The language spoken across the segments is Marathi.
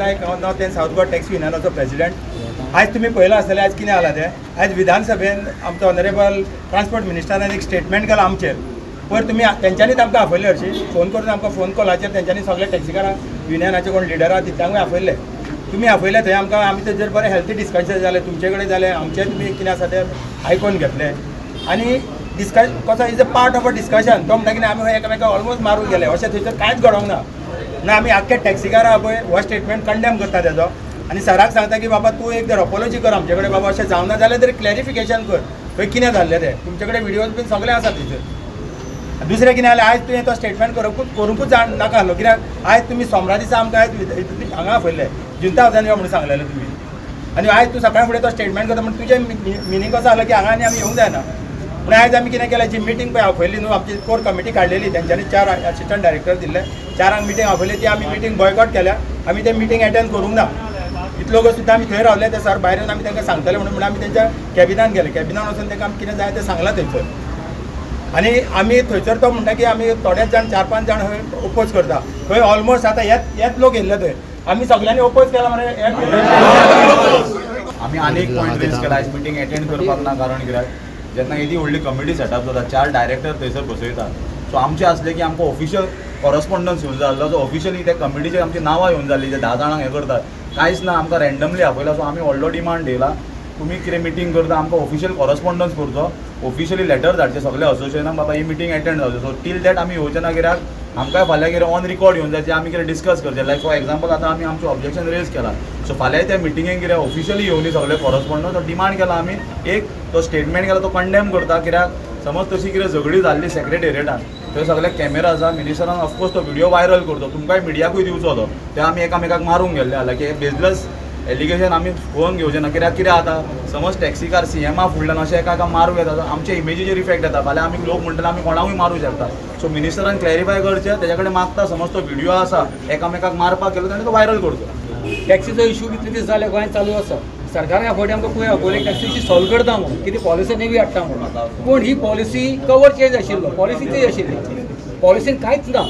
नायक हांव north and south Goa taxi युनियनाचो प्रेसिडेंट. आयज तुमी पळयलां आसतलें आयज कितें जालां तें. आयज विधानसभेन आमचो ऑनरेबल ट्रान्सपोर्ट मिनिस्टरान एक स्टेटमेंट केलां आमचेर. पयर तुमी तेंच्यांनीच आमकां आपयले हरशीं फोन करून आमकां फोन कॉलाचेर तेंच्यांनी सगळे टॅक्सीकारांक युनियनाचे कोण लिडर आहा तितल्यांकूय आपयले. तुमी आपयले थंय आमकां आमी तेजेर बरें हेल्थी डिस्कशन जालें तुमचे कडेन जालें आमचें तुमी कितें आसा तें आयकून घेतलें आनी डिस्कशन कसो is a part of a discussion. तो म्हणटा कितें आमी एकामेकाक ऑलमोस्ट मारून गेले अशें थंयसर कांयच घडोवंक ना. ना आमी आख्खे टॅक्सीकार आहा पळय हो स्टेटमेंट कंडेम करता तेजो आनी सराक सांगता की बाबा तूं एक जर अपॉलॉजी कर आमचे कडेन बाबा अशें जावं ना जाल्यार तरी क्लॅरिफिकेशन कर थंय कितें जाल्लें तें. तुमचे कडेन विडियोज बीन सगळे आसा थंयसर. दुसरें कितें जालें आयज तुवें तो स्टेटमेंट करूंकूच नाका आसलो कित्याक आयज तुमी सोमरा दिसा आमकां आयज हांगा आपयल्ले जुंता हावजान यो म्हणून सांगलेलें तुमी आनी आयज तूं सकाळी फुडें तो स्टेटमेंट करता म्हणून तुजें मिनींग कसो आसलो की हांगा आनी आमी येवंक जायना. पूण आयज आमी कितें केलें जी मिटींग पळय आपयली न्हू आमची कोर कमिटी काडलेली तेंच्यांनी 4 असिस्टंट डायरेक्टर दिल्ले 4 मिटींग आपयली ती आमी मिटींग बॉयकॉट केल्या. आमी ते मिटींग अटेंड करूंक ना. इतलो लोक सुद्दां आमी थंय रावले ते सर भायर येवन आमी तांकां सांगतले म्हणून आमी तेंच्या कॅबिनान गेले. कॅबिनान वचून तांकां आमी कितें जाय तें सांगलां थंयसर आनी आमी थंयसर तो म्हणटा की आमी थोडेच जाण 4-5 जाण थंय ओपोज करता. थंय ऑलमोस्ट आतां हेच लोक येयल्ले थंय आमी सगळ्यांनी ओपोज केला मरे. आमी आनी एक पॉयंट रेज केला आयज मिटींग अटेंड करपाक ना कारण कित्याक जेन्ना येदी व्हडली कमिटी सेटअप जाता 4 डायरेक्टर थंयसर बसयतात सो आमचें आसलें की आमकां ऑफिशियल कॉरस्पॉन्डन्स येवन जाल्लो सो ऑफिशियली त्या कमिटीचेर आमची नांवां येवन जाल्ली जे 10 जाणांक हें करतात कांयच ना आमकां रँडमली आपयला. सो आमी व्हडलो डिमांड येयला तुमी कितें मिटींग करता आमकां ऑफिशियल कॉरस्पॉन्डन्स करचो ऑफिशियली लेटर धाडचें सगळे असोसिएशनाक बाबा ही मिटींग अटेंड जावचें. सो टील दॅट आमी येवचे ना कित्याक आमकांय फाल्यां कितें ऑन रिकॉर्ड येवन जाय आमी कितें डिस्कस करचें. लायक फॉर एग्जाम्पल आतां आमी आमचें ऑब्जेक्शन रेज केलां सो फाल्यां त्या मिटिंगेक कितें ऑफिशियली येवनी सगळे कॉरस्पॉन्डन्स सो डिमांड केला आमी एक तो स्टेटमेंट केला तो कंडेम करता कित्याक समज तशी कितें झगडी जाल्ली सेक्रेटेरियेटान थंय सगळे कॅमेरा आसा मिनिस्टरान ऑफकोर्स तो व्हिडिओ वायरल करतो तुमकांय मिडियाकूय दिवचो तो ते आमी एकामेकाक मारूंक गेल्ले जाल्यार की बेजलस एलिगेशन आमी पळोवन घेवचें ना कित्याक कितें जाता समज टॅक्सीकार सीएमा फुडल्यान अशें एका मारूं येता आमच्या इमेजीचेर इफेक्ट येता फाल्यां आमी लोक म्हणटले आमी कोणाकूय मारूं शकता. सो मिनिस्टरान क्लॅरिफाय करचें तेजे कडेन मागता समज तो व्हिडिओ आसा एकामेकाक मारपाक गेलो ताणें तो वायरल करचो. टॅक्सीचो इशू कितले दीस जाले गोंयांत चालू आसा. सरकारान ह्या फावटी आमकां पळय पयलीं टॅक्सी इशू सॉल्व करता म्हणून कितें पॉलिसी नेवी हाडटा म्हणून पूण ही पॉलिसी कवर चेंज आशिल्लो पॉलिसी चेंज आशिल्ली पॉलिसीन कांयच ना.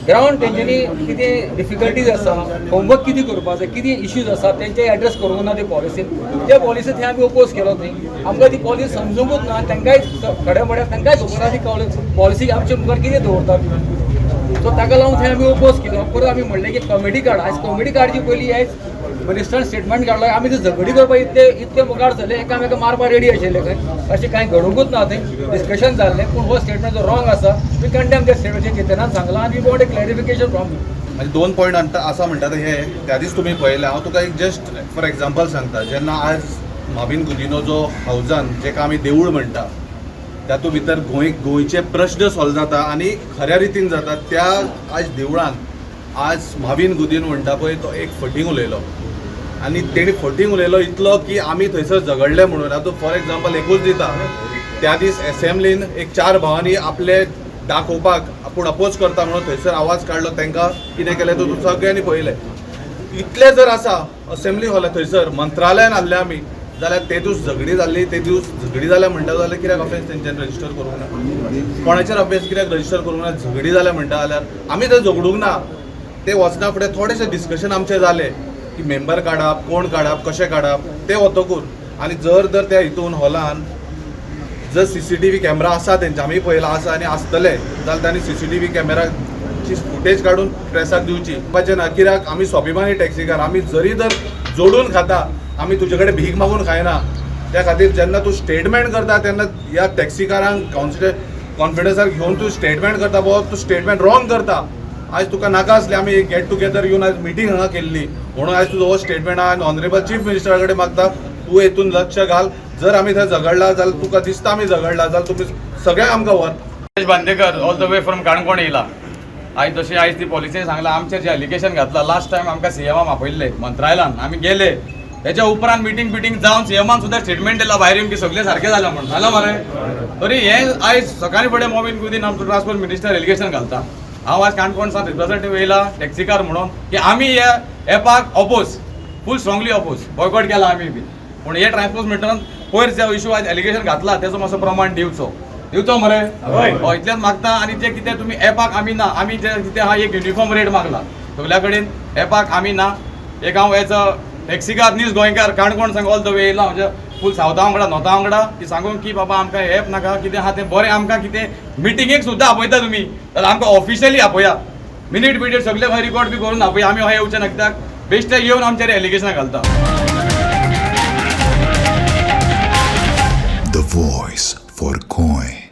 ग्रावंड तेंच्यांनी कितें डिफिकल्टीज आसा होमवर्क कितें करपाक जाय कितें इश्यूज आसा तेंचे एड्रेस करूंक ना ते पॉलिसीन त्या पॉलिसी थंय आमी ओपोज केलो थंय आमकां ती पॉलिसी समजूंकूच ना तांकांय खड्या पड्याक तांकांय खबर ना ती पॉलिसी आमच्या मुखार कितें दवरतात. सो ताका लागून थंय आमी ओपोज केलो. परत आमी म्हणलें की कमिटी काड आयज कमिटी काडची पयलीं आयज मिनिस्टरान स्टेटमेंट काडलो आमी ते झगडी करपाक इतले मुखार जाले एकामेका मारपाक रेडी आशिल्ले खंय अशें कांय घडोवंकूच ना थंय डिस्कशन जाल्लें पूण हो स्टेटमेंट जो रॉंग आसा वी कंडेम त्या स्टेटमेंट चेतनान सांगलां आनी we want a clarification from you. म्हणजे 2 पॉयंट आसा म्हणटा ते हे त्या दीस तुमी पळयलें हांव तुका एक जस्ट फॉर एग्जाम्पल सांगता जेन्ना आज माविन गुदिनो जो हावजान जेका आमी देवूळ म्हणटा तातूंत भितर गोंयचे प्रश्न सॉल्व जाता आनी खऱ्या रितीन जाता त्या आज देवळान आज माविन गुदिनो म्हणटा पळय तो एक फटींग उलयलो आनी तेणी फटींग उलयलो इतलो की आमी थंयसर झगडले म्हणून. आतां फॉर एग्जाम्पल एकूच दिता त्या दीस एसेंब्लीन एक 4 भावांनी आपले दाखोवपाक आपूण अपोज करता म्हणून थंयसर आवाज काडलो तांकां कितें केलें तो सगळ्यांनी पळयलें. इतलें जर आसा असेंब्ली हॉल थंयसर मंत्रालयान हाडलें आमी जाल्यार ते दीस झगडी जाल्ली ते दीस झगडी जाल्या म्हणटा जाल्यार कित्याक अफेन्स तेंच्यांनी रजिस्टर करूंक ना कोणाचेर अफेन्स कित्याक रजिस्टर करूंक ना झगडी जाल्या म्हणटा जाल्यार आमी थंय झगडूंक ना. ते वचना फुडें थोडेशें डिस्कशन आमचें जालें की मेंबर काडप कोण काडप कशें काडप ते वतकूर आनी जर त्या हितून हॉलान जर CCTV कॅमेरा आसा तेंचे आमी पळयला आसा आनी आसतले जाल्यार तांणी CCTV कॅमेराची फुटेज काडून प्रेसाक दिवची पाहिजे ना कित्याक आमी स्वाभिमानी टॅक्सीकार आमी जरी जर जोडून खाता आमी तुजे कडेन भीक मागून खायना. त्या खातीर जेन्ना तूं स्टेटमेंट करता तेन्ना ह्या टॅक्सीकारांक कॉन्फिडन्सार घेवन तूं स्टेटमेंट करता बाबा तूं स्टेटमेंट रॉंग करता. आयज तुका नाका आसली आमी गेट टुगेदर येवन आयज मिटींग हांगा केल्ली म्हणून आयज तुजो हो स्टेटमेंट आहा आनी ऑनरेबल चीफ मिनिस्टरा कडेन मागता तूं हेतून लक्ष घाल. जर आमी थंय झगडला जाल्यार तुका दिसता आमी झगडला जाल्यार तुमी सगळ्यांक आमकां वर. Bandekar all the way from Canacona येयला. आयज जशी आयज ती पॉलिसी सांगला आमचेर जे एलिगेशन घातला लास्ट टायम आमकां सीएमान आपयल्ले मंत्रालयान आमी गेले त्याच्या उपरांत मिटींग जावन सीएमान सुद्दां स्टेटमेंट दिला भायर येवन की सगळें सारकें जालां म्हणून जालां मरे. तरी हें आयज सकाळी फुडें माविन गुदिन आमचो ट्रान्सपोर्ट मिनिस्टर एलिगेशन घालता. हांव आज काणकोणसान रिप्रेझेंटेटिव्ह येयला टॅक्सीकार म्हणून की आमी ह्या एपाक ऑपोज फूल स्ट्रॉंगली ऑपोज बॉयकॉट केला आमी बी. पूण हे ट्रान्सपोर्ट मिनिस्टरान पयर जो इशू आज एलिगेशन घातला तेजो मातसो प्रमाण दिवचो मरे इतलेंच मागता. आनी जे कितें तुमी एपाक आमी ना आमी जे कितें आहा एक युनिफॉर्म रेट मागला सगल्या कडेन एपाक आमी ना एक हांव एज अ टॅक्सीकार नीज गोंयकार काणकोण सांग ऑल द वे येयला म्हणजे फूल सावता वांगडा नॉता वांगडा की सांगून की बाबा आमकां हेप नाका कितें आहा तें बरें आमकां कितें मिटिंगेक सुद्दां आपयता तुमी जाल्यार आमकां ऑफिशियली आपया मिनीट सगळे खंय रिकॉर्ड बी करून आपया आमी खंय येवचे ना कित्याक बेश्टे येवन आमचेर एलिगेशनां घालता. The voice for Goy.